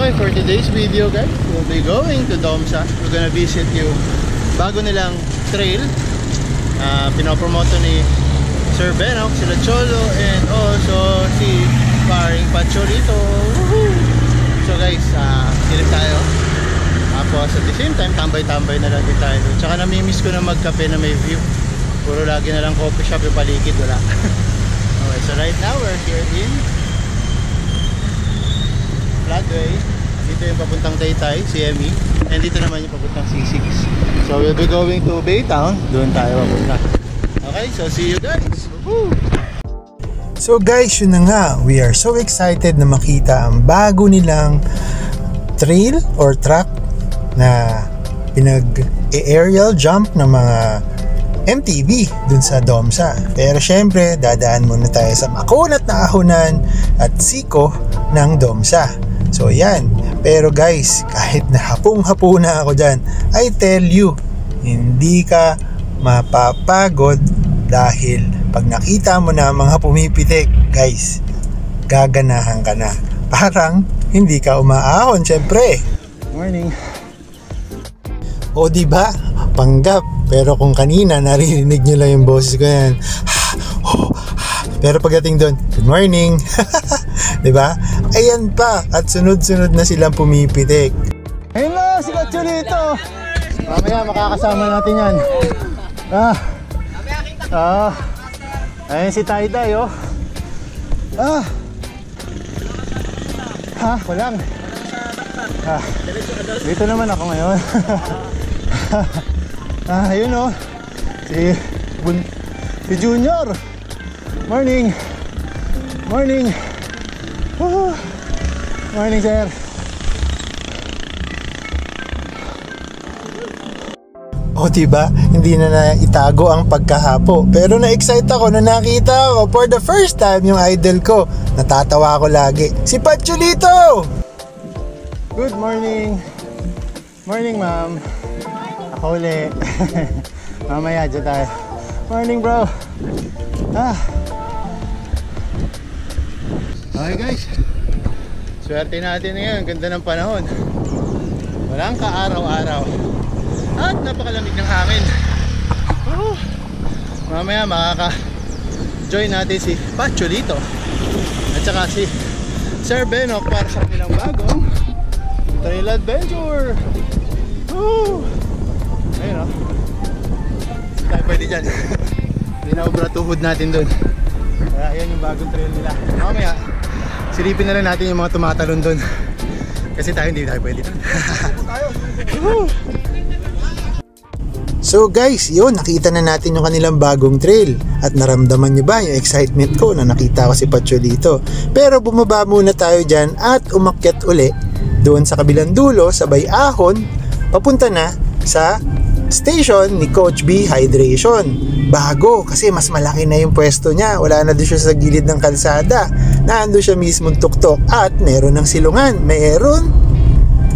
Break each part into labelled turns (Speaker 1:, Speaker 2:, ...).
Speaker 1: Okay, for today's video guys, we'll be going to Domsa. We're gonna visit yung bago nilang trail. Pinopromoto ni Sir Benok, sila Cholo, and also si Paring Pacholito. So guys, silip tayo. Tapos at the same time, tambay-tambay na lang din tayo. Tsaka namimiss ko na magkape na may view. Puro lagi na lang coffee shop yung paligid, wala. Okay, so right now we're here in Flatway. Dito yung papuntang Taytay, CME. And dito naman yung papuntang C6. So we'll be going to Baytown. Doon tayo papunta. Okay, so see you guys. Woo!
Speaker 2: So guys, yun na nga. We are so excited na makita ang bago nilang trail or track na pinag-aerial jump ng mga MTB dun sa Domsa. Pero syempre, dadaan muna tayo sa makunat na ahonan at siko ng Domsa. So yan. Pero guys, kahit na hapong-hapo na ako dyan, I tell you, hindi ka mapapagod dahil pag nakita mo na mga pumipitik, guys, gaganahan ka na. Parang hindi ka umaahon, syempre.
Speaker 1: Morning.
Speaker 2: O diba? Panggap. Pero kung kanina naririnig nyo lang yung boses ko yan. Pero pagdating doon, good morning. Diba? Ayan pa. At sunod-sunod na silang pumipitik. Ayun na, si Cacholito. Mamaya makakasama natin yan. Ayun si Taytay, oh. Walang. Dito naman ako ngayon. Ayun, oh. Si Junior. Morning. Morning. Morning, sir. O diba, hindi na itago ang pagkahapo. Pero na-excite ako na nakita ko for the first time yung idol ko. Natatawa ako lagi. Si Pacholito! Good morning. Morning, ma'am. Ako uli. Mamaya dyan tayo. Morning, bro.
Speaker 1: Okay guys, swerte natin ngayon. Ganda ng panahon. Walang ka-araw-araw. At napakalamig ng hangin. Mamaya makaka-join natin si Pacholito at saka si Sir Benok para sa kanilang bagong trail adventure. Ayun, o. Hindi tayo pwede dyan. Hindi na ubra tuhod natin dun. Kaya ayan yung bagong trail nila. Mamaya silipin na lang natin yung mga tumatalon dun. Kasi tayo hindi tayo pwede dun.
Speaker 2: So guys, yun, nakita na natin yung kanilang bagong trail. At naramdaman nyo ba yung excitement ko na nakita ko si Pacholito? Pero bumaba muna tayo dyan at umakyat uli doon sa kabilang dulo, sa Bayahon, papunta na sa station ni Coach B Hydration. Bago, kasi mas malaki na yung pwesto niya. Wala na doon siya sa gilid ng kalsada. Nandun siya mismong tuktok at meron ng silungan. Meron,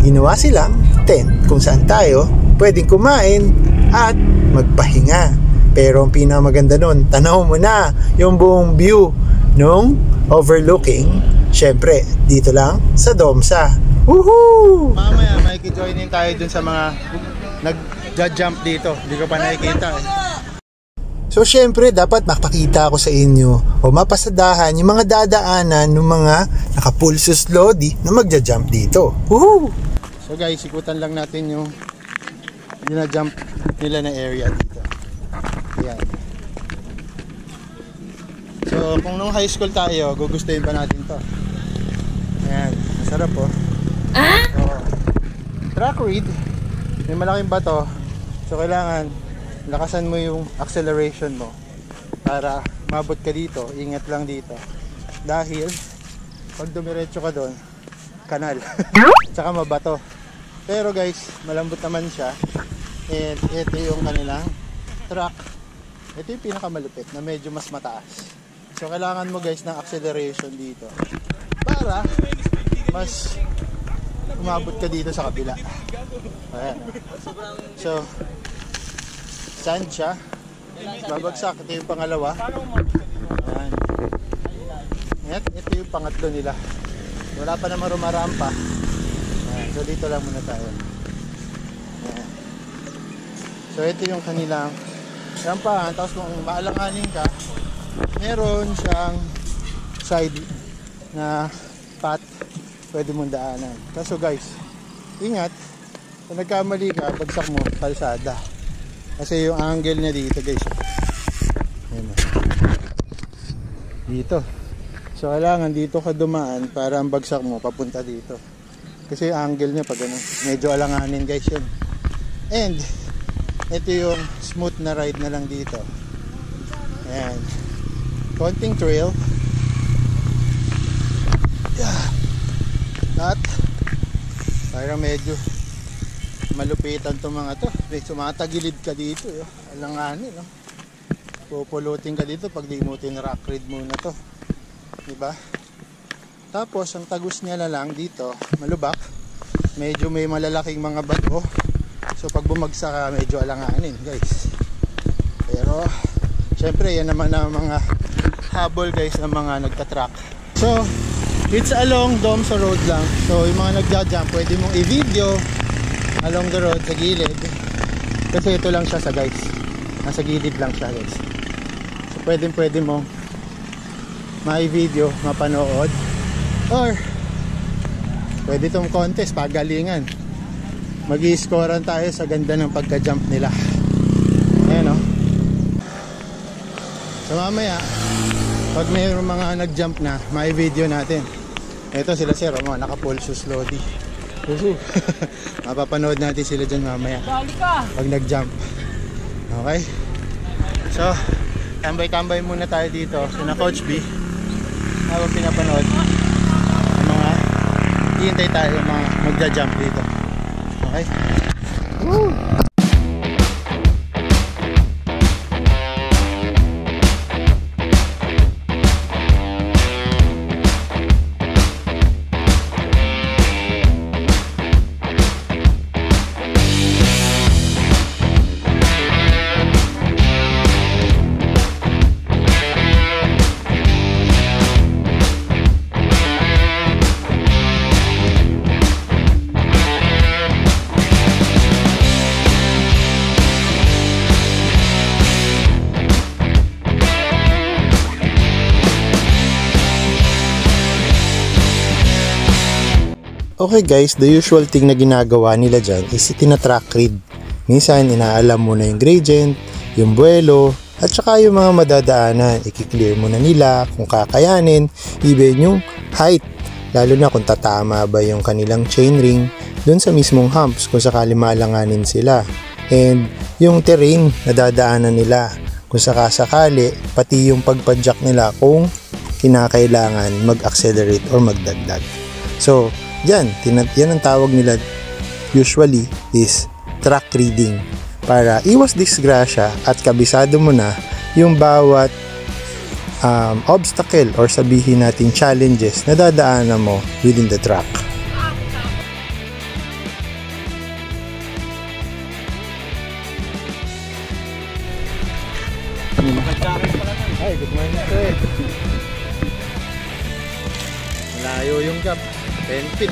Speaker 2: ginawa silang tent kung saan tayo pwedeng kumain at magpahinga. Pero ang pinakamaganda nun, tanaw mo na yung buong view nung overlooking, syempre dito lang sa Domsa. Woohoo!
Speaker 1: Mamaya makiki-joinin tayo dun sa mga nag-jump dito. Hindi ko pa nakikita eh.
Speaker 2: So syempre dapat makapakita ko sa inyo o mapasadahan yung mga dadaanan ng mga nakapulsos lodi na magja-jump dito. Woohoo!
Speaker 1: So guys, ikutan lang natin yung na-jump nila na area dito. Ayan. So kung nung high school tayo, gugustuhin pa natin to. Ayan, masarap po. So, track read, may malaking bato. So kailangan lakasan mo yung acceleration mo para mabot ka dito. Ingat lang dito. Dahil pag dumiretso ka doon, kanal. Tsaka mabato. Pero guys, malambot naman siya. And ito yung kanilang track. Ito yung pinakamalupit na medyo mas mataas. So kailangan mo guys ng acceleration dito para mas umabot ka dito sa kabila. Ayan. So sand siya, babagsak. Ito yung pangalawa. Ayan. Ito yung pangatlo nila. Wala pa naman rumarampa. So dito lang muna tayo. Ayan. So ito yung kanilang rampahan. Tapos kung maalanganin ka, meron siyang side na path pwede mong daanan. Kaso guys, ingat, kung nagkamali ka, bagsak mo kalsada. Kasi yung angle niya dito guys, ayan, dito. So kailangan dito ka dumaan para ang bagsak mo papunta dito. Kasi yung angle niya pag ganun, medyo alanganin guys yun. And ito yung smooth na ride na lang dito. Ayan, konting trail. At parang medyo malupitan itong mga to. Sumatagilid ka dito, alanganin, no? Pupulutin ka dito pag di mo tinrock read muna to, diba? Tapos ang tagus niya na lang dito, malubak, medyo may malalaking mga bato. So pag bumagsak ka, medyo alanganin guys. Pero syempre yan naman ang mga habol guys ng mga nagtatrack. So it's along Domsa Road lang. So yung mga nagja-jump, pwede mong i-video along the road sa gilid. Kasi ito lang siya sa guys. Nasa gilid lang siya guys. So pwede mo ma-video, mapanood. Or pwede itong contest, pagalingan. Mag-i-scorean tayo sa ganda ng pagka-jump nila. Ayan o. So mamaya, pag mayroong mga nag-jump na, ma-video natin. Ito sila sir, mga naka-full shoes lodi. Mapapanood natin sila dyan mamaya pag nag-jump. Okay? So, tambay-tambay muna tayo dito. So na Coach B, habang pinapanood ang mga hihintay tayo mga magja-jump dito. Okay? Woo!
Speaker 2: Okay guys, the usual thing na ginagawa nila dyan is itinatrack read. Minsan inaalam mo na yung gradient, yung buwelo, at saka yung mga madadaanan. I-clear mo na nila kung kakayanin, even yung height. Lalo na kung tatama ba yung kanilang chainring dun sa mismong humps kung sakali malanganin sila. And yung terrain na dadaanan nila kung sakasakali, pati yung pagpadjak nila kung kinakailangan mag-accelerate or magdagdag. So, yan ang tawag nila usually is track reading para iwas disgrasya at kabisado mo na yung bawat obstacle or sabihin natin challenges na dadaanan mo within the track.
Speaker 1: Hi, good morning sir. Malayo yung gap, 10 feet.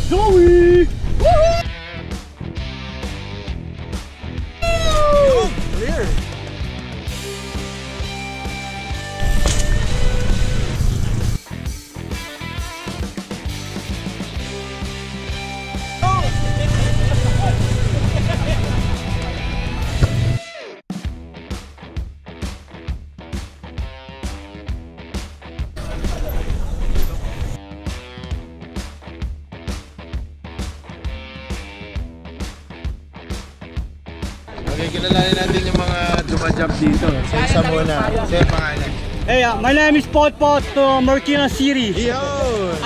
Speaker 3: Joey!
Speaker 1: Clear! Okay, kilalanin natin yung mga dumajump dito. Isa muna. Sir, pangalan.
Speaker 3: Hey, my name is Potpot to Marikina City.
Speaker 1: Yo!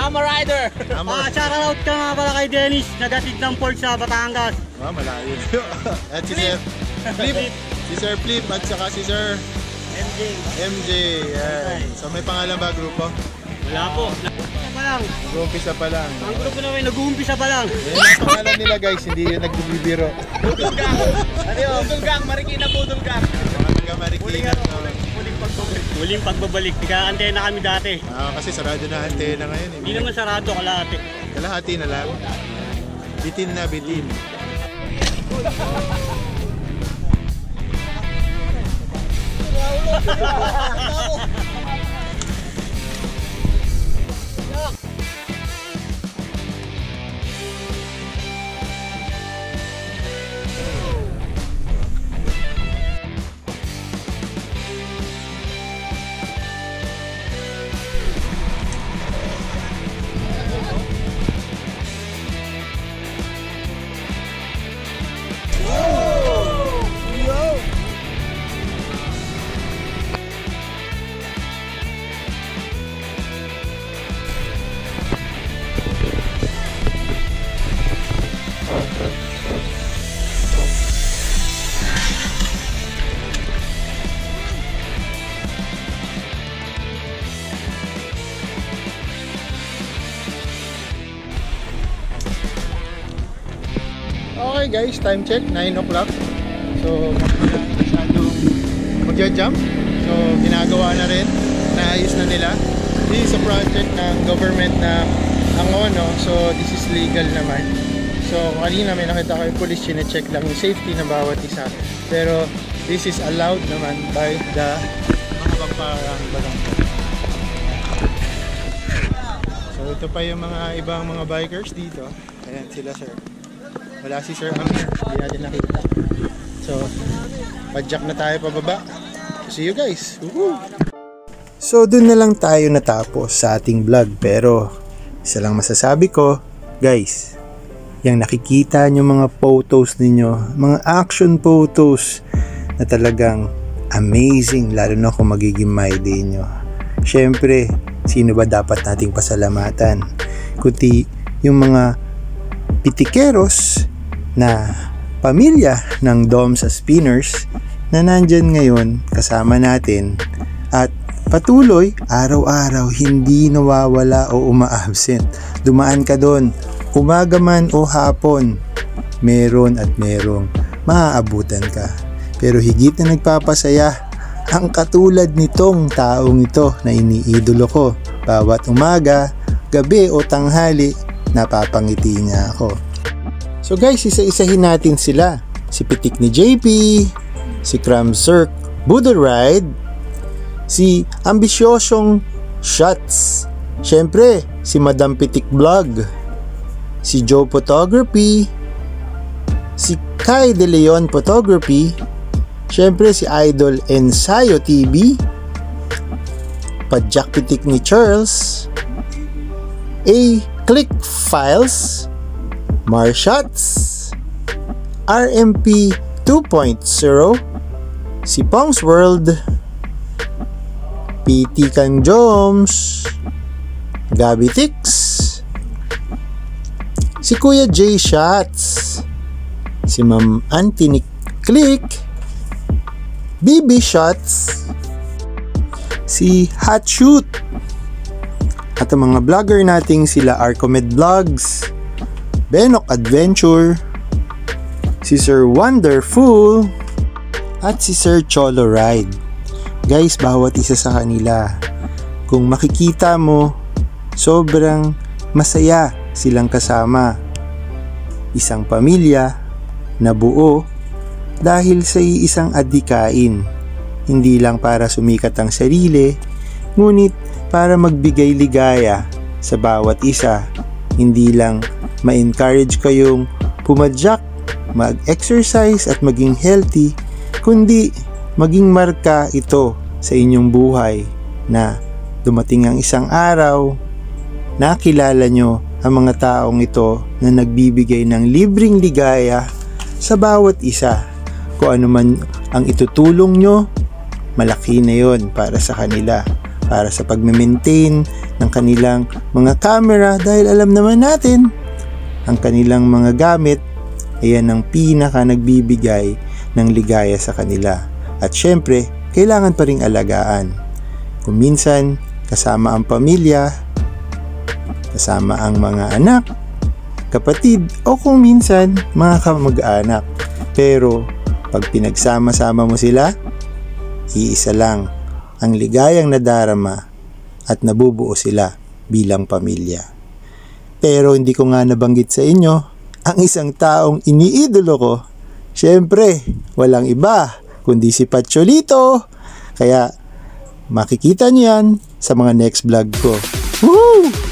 Speaker 3: I'm a rider. Shout out ka nga pala kay Dennis, nagatid ng pork sa Batangas.
Speaker 1: Malayo. At si Sir Flip. Si Sir Flip at saka si Sir
Speaker 3: MJ.
Speaker 1: MJ. Yan. So may pangalan ba grupo?
Speaker 3: Wala po. Nag-uumpisa pa lang.
Speaker 1: Nag-uumpisa pa lang.
Speaker 3: Ang grupo namin, nag-uumpisa pa lang.
Speaker 1: Yan ang pangalan nila guys, hindi yung nagbibiro.
Speaker 3: Budulgang. Ano yun? Budulgang. Marikina Budulgang.
Speaker 1: Mga Marikina.
Speaker 3: Muling pagbabalik. Nag-aantay na kami dati.
Speaker 1: Kasi sarado na antena ngayon.
Speaker 3: Hindi naman sarado, kalahati.
Speaker 1: Kalahati na lang. Bitin na, bitin. Okay guys, time check, 9 o'clock. So, masyadong magja-jump. So, ginagawa na rin. Naayos na nila. This is a project ng government na Angono. So, this is legal naman. So, kanina may nakita ko yung police, chine-check lang yung safety ng bawat isa. Pero, this is allowed naman by the mga pagparang barangay. So, ito pa yung mga ibang mga bikers dito. Ayan sila sir. Wala si Sir Amir, hindi natin nakita. So, padjak na tayo pababa. See you guys! Woohoo!
Speaker 2: So dun na lang tayo natapos sa ating vlog, pero isa lang masasabi ko, guys, yung nakikita nyo mga photos ninyo, mga action photos na talagang amazing, lalo na kung magiging my day nyo. Syempre, sino ba dapat nating pasalamatan kundi yung mga pitikeros na pamilya ng Dom sa Spinners na nandyan ngayon kasama natin at patuloy araw-araw hindi nawawala o uma-absent. Dumaan ka doon, umaga man o hapon, meron at merong maaabutan ka. Pero higit na nagpapasaya ang katulad nitong taong ito na iniidolo ko. Bawat umaga, gabi o tanghali, napapangiti niya ako. So guys, isa-isahin natin sila. Si Pitik ni JP, si Kramzerk Boodle Ride, si Ambisyosong Shots, syempre si Madam Pitik Vlog, si Joe Photography, si Kai De Leon Photography, syempre si Idol Ensayo TV, Padjak Pitik ni Charles, A Click Files, Marshots, RMP 2.0, si Pong's World, PT Kang Joms, Gabi Tix, si Kuya J Shots, si Ma'am Antinik Click, BB Shots, si Hot Shoot, at ang mga vlogger nating sila Arcomed Vlogs, Benok Adventure, si Sir Wonderful, at si Sir Cholo Ride. Guys, bawat isa sa kanila, kung makikita mo, sobrang masaya silang kasama. Isang pamilya na buo dahil sa isang adhikain. Hindi lang para sumikat ang sarili, ngunit para magbigay ligaya sa bawat isa. Hindi lang ma-encourage kayong pumadyak, mag-exercise at maging healthy, kundi maging marka ito sa inyong buhay na dumating ang isang araw, nakilala nyo ang mga taong ito na nagbibigay ng libreng ligaya sa bawat isa. Kung ano man ang itutulong nyo, malaki na yon para sa kanila, para sa pag-maintain ng kanilang mga camera, dahil alam naman natin ang kanilang mga gamit, ayan ang pinaka nagbibigay ng ligaya sa kanila. At syempre, kailangan pa ring alagaan. Kung minsan, kasama ang pamilya, kasama ang mga anak, kapatid, o kung minsan mga kamag-anak. Pero pag pinagsama-sama mo sila, iisa lang ang ligayang nadarama at nabubuo sila bilang pamilya. Pero hindi ko nga nabanggit sa inyo ang isang taong iniidolo ko. Siyempre, walang iba kundi si Patcholito. Kaya makikita niyo yan sa mga next vlog ko. Woo!